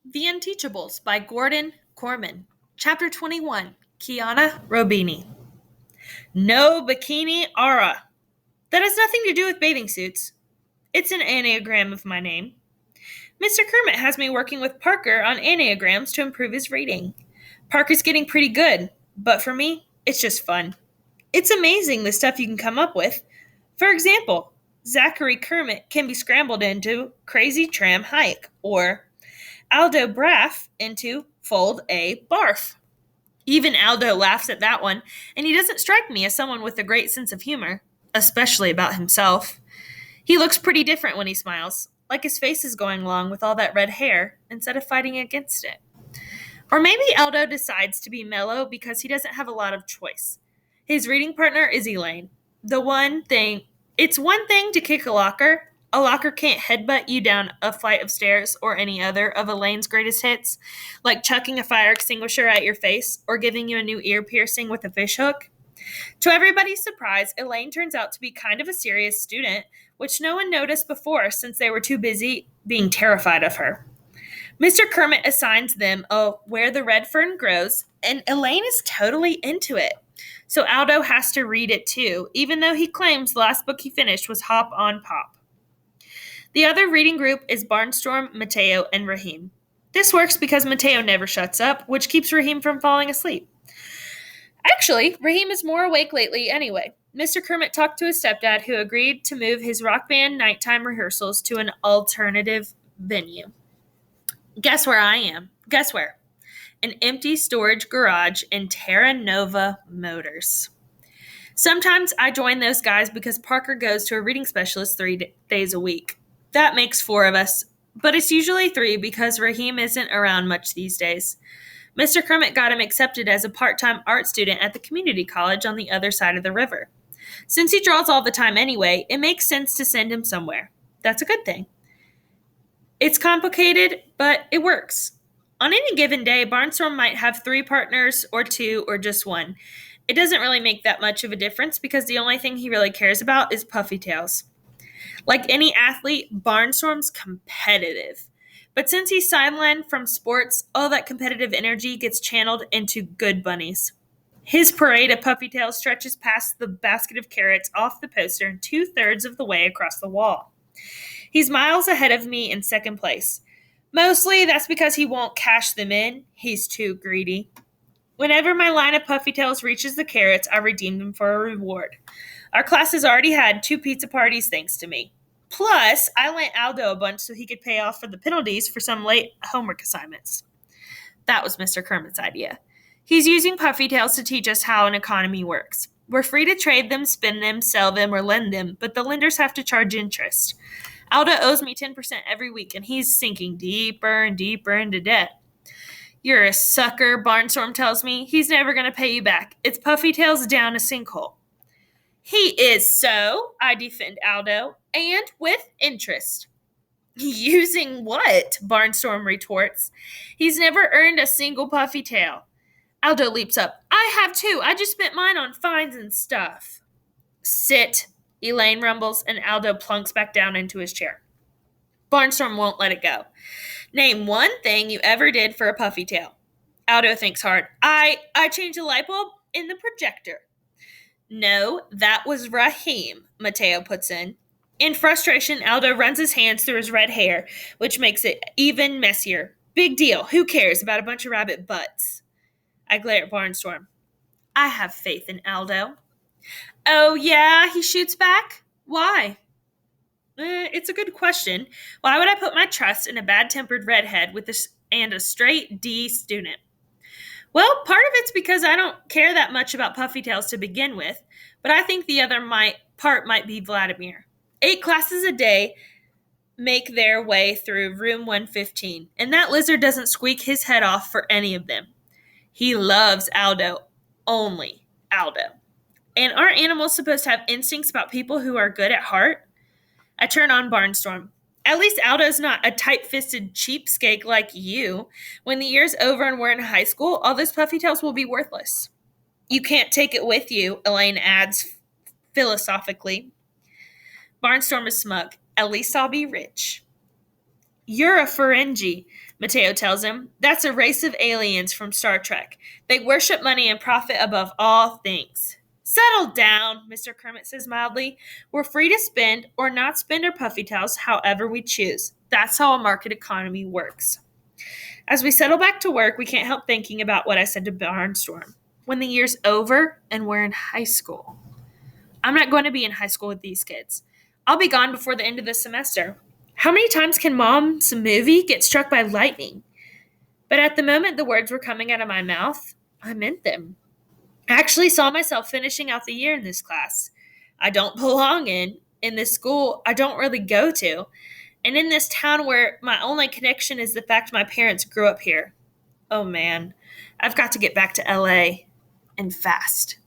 The Unteachables by Gordon Corman. Chapter 21 Kiana Robini. No bikini aura. That has nothing to do with bathing suits. It's an anagram of my name. Mr. Kermit has me working with Parker on anagrams to improve his reading. Parker's getting pretty good, but for me, it's just fun. It's amazing the stuff you can come up with. For example, Zachary Kermit can be scrambled into Crazy Tram Hike, or Aldo Braff into Fold a Barf. Even Aldo laughs at that one, and he doesn't strike me as someone with a great sense of humor, especially about himself. He looks pretty different when he smiles, like his face is going along with all that red hair instead of fighting against it. Or maybe Aldo decides to be mellow because he doesn't have a lot of choice. His reading partner is Elaine. It's one thing to kick a locker. A locker can't headbutt you down a flight of stairs or any other of Elaine's greatest hits, like chucking a fire extinguisher at your face or giving you a new ear piercing with a fishhook. To everybody's surprise, Elaine turns out to be kind of a serious student, which no one noticed before since they were too busy being terrified of her. Mr. Kermit assigns them a Where the Red Fern Grows, and Elaine is totally into it. So Aldo has to read it too, even though he claims the last book he finished was Hop on Pop. The other reading group is Barnstorm, Mateo, and Raheem. This works because Mateo never shuts up, which keeps Raheem from falling asleep. Actually, Raheem is more awake lately anyway. Mr. Kermit talked to his stepdad, who agreed to move his rock band nighttime rehearsals to an alternative venue. Guess where I am? Guess where? An empty storage garage in Terra Nova Motors. Sometimes I join those guys because Parker goes to a reading specialist 3 days a week. That makes 4 of us, but it's usually 3 because Raheem isn't around much these days. Mr. Kermit got him accepted as a part-time art student at the community college on the other side of the river. Since he draws all the time anyway, it makes sense to send him somewhere. That's a good thing. It's complicated, but it works. On any given day, Barnstorm might have 3 partners, or 2, or just 1. It doesn't really make that much of a difference because the only thing he really cares about is puffy tails. Like any athlete, Barnstorm's competitive. But since he's sidelined from sports, all that competitive energy gets channeled into good bunnies. His parade of puffy tails stretches past the basket of carrots off the poster and 2/3 of the way across the wall. He's miles ahead of me in second place. Mostly that's because he won't cash them in. He's too greedy. Whenever my line of puffy tails reaches the carrots, I redeem them for a reward. Our class has already had 2 pizza parties thanks to me. Plus, I lent Aldo a bunch so he could pay off for the penalties for some late homework assignments. That was Mr. Kermit's idea. He's using puffy tails to teach us how an economy works. We're free to trade them, spend them, sell them, or lend them, but the lenders have to charge interest. Aldo owes me 10% every week, and he's sinking deeper and deeper into debt. You're a sucker, Barnstorm tells me. He's never going to pay you back. It's puffy tails down a sinkhole. He is so, I defend Aldo, and with interest. Using what? Barnstorm retorts. He's never earned a single puffy tail. Aldo leaps up. I have too. I just spent mine on fines and stuff. Sit, Elaine rumbles, and Aldo plunks back down into his chair. Barnstorm won't let it go. Name one thing you ever did for a puffy tail. Aldo thinks hard. I changed a light bulb in the projector. No, that was Raheem, Mateo puts in. In frustration, Aldo runs his hands through his red hair, which makes it even messier. Big deal. Who cares about a bunch of rabbit butts? I glare at Barnstorm. I have faith in Aldo. Oh, yeah, he shoots back? Why? It's a good question. Why would I put my trust in a bad-tempered redhead and a straight D student? Well, part of it's because I don't care that much about puffy tails to begin with, but I think the other part might be Vladimir. 8 classes a day make their way through room 115, and that lizard doesn't squeak his head off for any of them. He loves Aldo. Only Aldo. And aren't animals supposed to have instincts about people who are good at heart? I turn on Barnstorm. At least Aldo's not a tight-fisted cheapskate like you. When the year's over and we're in high school, all those puffy tails will be worthless. You can't take it with you, Elaine adds philosophically. Barnstorm is smug. At least I'll be rich. You're a Ferengi, Mateo tells him. That's a race of aliens from Star Trek. They worship money and profit above all things. Settle down, Mr. Kermit says mildly. We're free to spend or not spend our puffy tails however we choose. That's how a market economy works. As we settle back to work, we can't help thinking about what I said to Barnstorm. When the year's over and we're in high school. I'm not going to be in high school with these kids. I'll be gone before the end of the semester. How many times can Mom's movie get struck by lightning? But at the moment the words were coming out of my mouth, I meant them. I actually saw myself finishing out the year in this class. I don't belong in this school I don't really go to, and in this town where my only connection is the fact my parents grew up here. Oh man, I've got to get back to LA and fast.